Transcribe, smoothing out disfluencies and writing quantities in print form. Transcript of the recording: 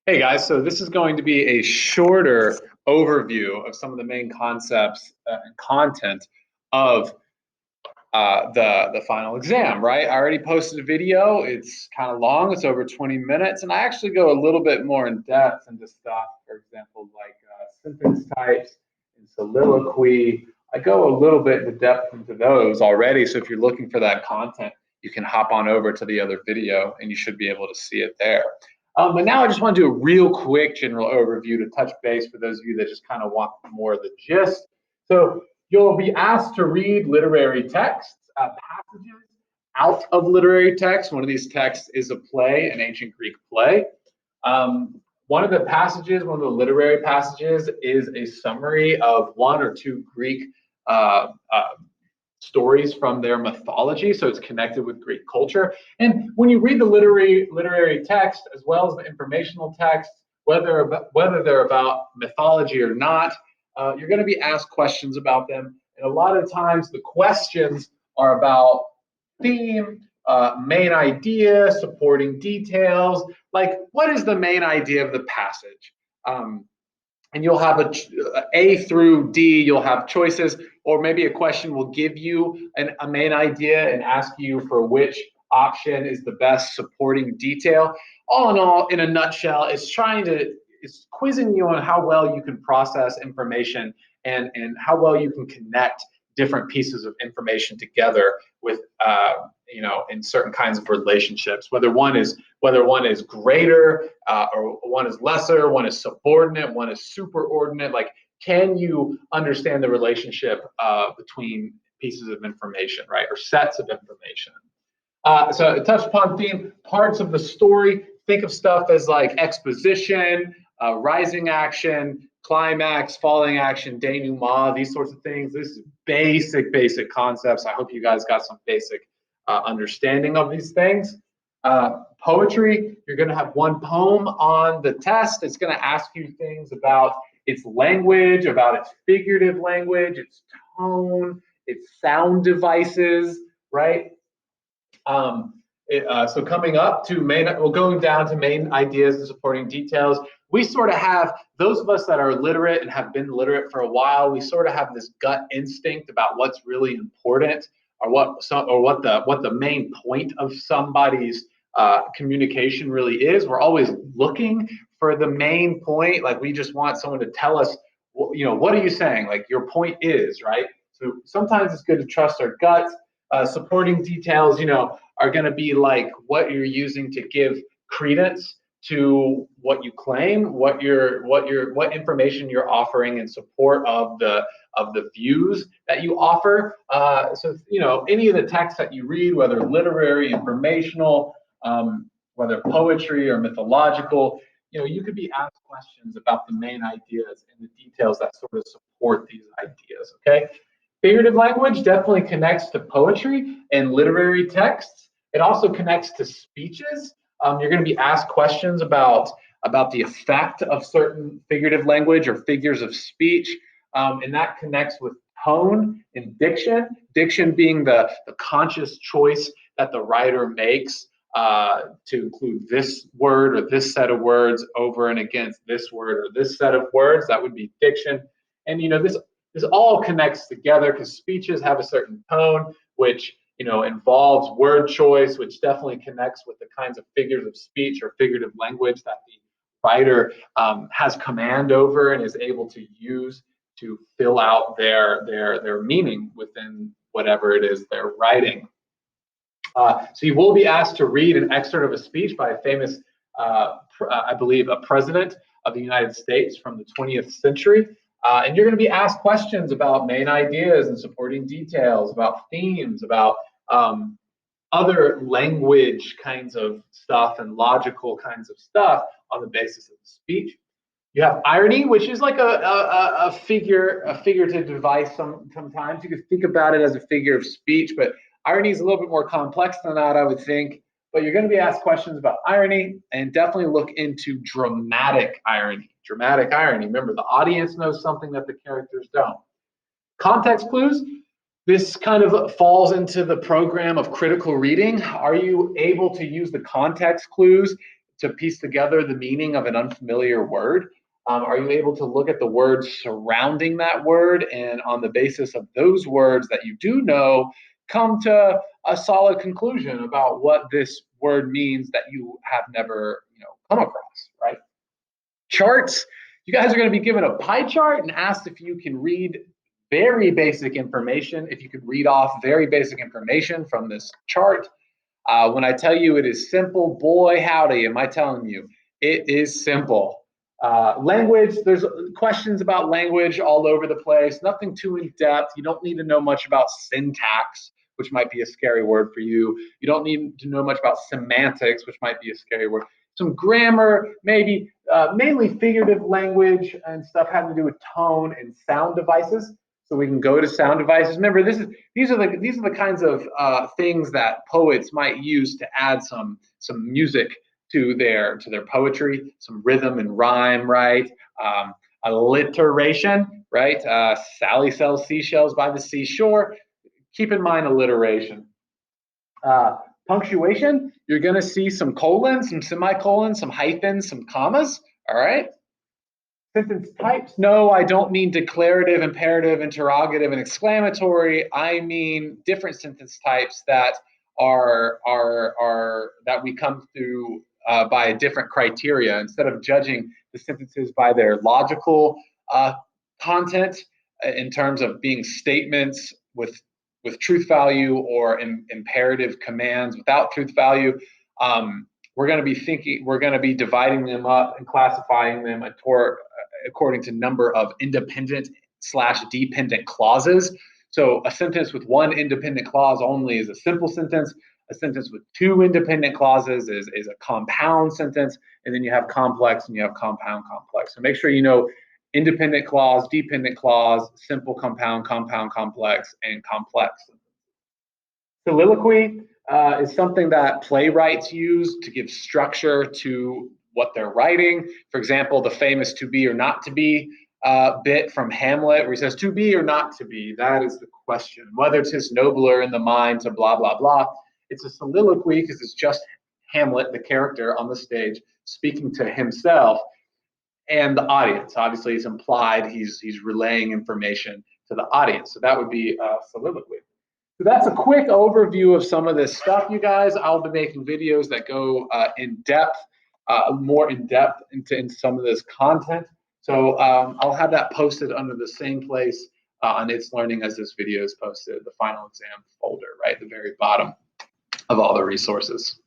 Hey guys, so this is going to be a shorter overview of some of the main concepts and content of the final exam, right? I already posted a video. It's kind of long. It's over 20 minutes, and I actually go a little bit more in depth into stuff. For example, like sentence types and soliloquy. I go a little bit into depth into those already. So if you're looking for that content, you can hop on over to the other video, and you should be able to see it there. But now I just want to do a real quick general overview to touch base for those of you that just kind of want more of the gist. So you'll be asked to read literary texts, passages out of literary text. One of these texts is a play, an ancient Greek play. One of the passages, one of the literary passages, is a summary of one or two Greek stories from their mythology, so it's connected with Greek culture. And when you read the literary text as well as the informational text, whether they're about mythology or not, you're going to be asked questions about them. And a lot of times the questions are about theme, main idea, supporting details, like what is the main idea of the passage? And you'll have A through D, you'll have choices, or maybe a question will give you a main idea and ask you for which option is the best supporting detail. All in all, in a nutshell, it's quizzing you on how well you can process information and how well you can connect different pieces of information together with in certain kinds of relationships, whether one is greater or one is lesser, one is subordinate, one is superordinate. Like, can you understand the relationship between pieces of information, right, or sets of information? So touch upon theme, parts of the story. Think of stuff as like exposition, rising action, climax, falling action, denouement, these sorts of things. This is basic concepts. I hope you guys got some basic understanding of these things. Poetry, you're going to have one poem on the test. It's going to ask you things about its language, about its figurative language, its tone, its sound devices, right? So coming up to going down to main ideas and supporting details, we sort of have, those of us that are literate and have been literate for a while, we sort of have this gut instinct about what's really important, or what the main point of somebody's communication really is. We're always looking for the main point. Like, we just want someone to tell us, what are you saying? Like, your point is, right? So sometimes it's good to trust our guts. Supporting details, are going to be like what you're using to give credence to what you claim, what information you're offering in support of the views that you offer. So any of the texts that you read, whether literary, informational, whether poetry or mythological, you could be asked questions about the main ideas and the details that sort of support these ideas. Okay. Figurative language definitely connects to poetry and literary texts. It also connects to speeches. You're going to be asked questions about the effect of certain figurative language or figures of speech, and that connects with tone and diction. Diction being the conscious choice that the writer makes to include this word or this set of words over and against this word or this set of words. That would be diction. And this all connects together because speeches have a certain tone, which involves word choice, which definitely connects with the kinds of figures of speech or figurative language that the writer has command over and is able to use to fill out their meaning within whatever it is they're writing. So you will be asked to read an excerpt of a speech by a famous, I believe, a president of the United States from the 20th century. And you're going to be asked questions about main ideas and supporting details, about themes, about other language kinds of stuff and logical kinds of stuff on the basis of the speech. You have irony, which is like a figurative device sometimes. You could think about it as a figure of speech, but irony is a little bit more complex than that, I would think. But you're going to be asked questions about irony, and definitely look into dramatic irony. Dramatic irony. Remember, the audience knows something that the characters don't. Context clues. This kind of falls into the program of critical reading. Are you able to use the context clues to piece together the meaning of an unfamiliar word? Are you able to look at the words surrounding that word, and on the basis of those words that you do know, come to a solid conclusion about what this word means that you have never, come across, right? Charts, you guys are going to be given a pie chart and asked if you can read very basic information, if you could read off very basic information from this chart. When I tell you it is simple, boy, howdy, am I telling you, it is simple. Language, there's questions about language all over the place, nothing too in depth. You don't need to know much about syntax, which might be a scary word for you. You don't need to know much about semantics, which might be a scary word. Some grammar, maybe mainly figurative language and stuff having to do with tone and sound devices. So we can go to sound devices. Remember, these are the kinds of things that poets might use to add some music to their poetry, some rhythm and rhyme, right? Alliteration, right? Sally sells seashells by the seashore. Keep in mind alliteration. Punctuation, you're going to see some colons, some semicolons, some hyphens, some commas, all right? Sentence types, no, I don't mean declarative, imperative, interrogative, and exclamatory. I mean different sentence types that are that we come through by a different criteria. Instead of judging the sentences by their logical content in terms of being statements with truth value or imperative commands without truth value, we're going to be dividing them up and classifying them according to number of independent/dependent clauses. So a sentence with one independent clause only is a simple sentence. A sentence with two independent clauses is a compound sentence. And then you have complex and you have compound complex. So make sure you know independent clause, dependent clause, simple compound, compound complex, and complex. Soliloquy is something that playwrights use to give structure to what they're writing. For example, the famous "to be or not to be" bit from Hamlet, where he says, "To be or not to be, that is the question. Whether 'tis nobler in the mind to blah, blah, blah." It's a soliloquy because it's just Hamlet, the character on the stage, speaking to himself and the audience. Obviously, it's implied he's relaying information to the audience. So that would be a soliloquy. So that's a quick overview of some of this stuff, you guys. I'll be making videos that go more in depth into some of this content. So I'll have that posted under the same place on It's Learning as this video is posted, the final exam folder, right at the very bottom of all the resources.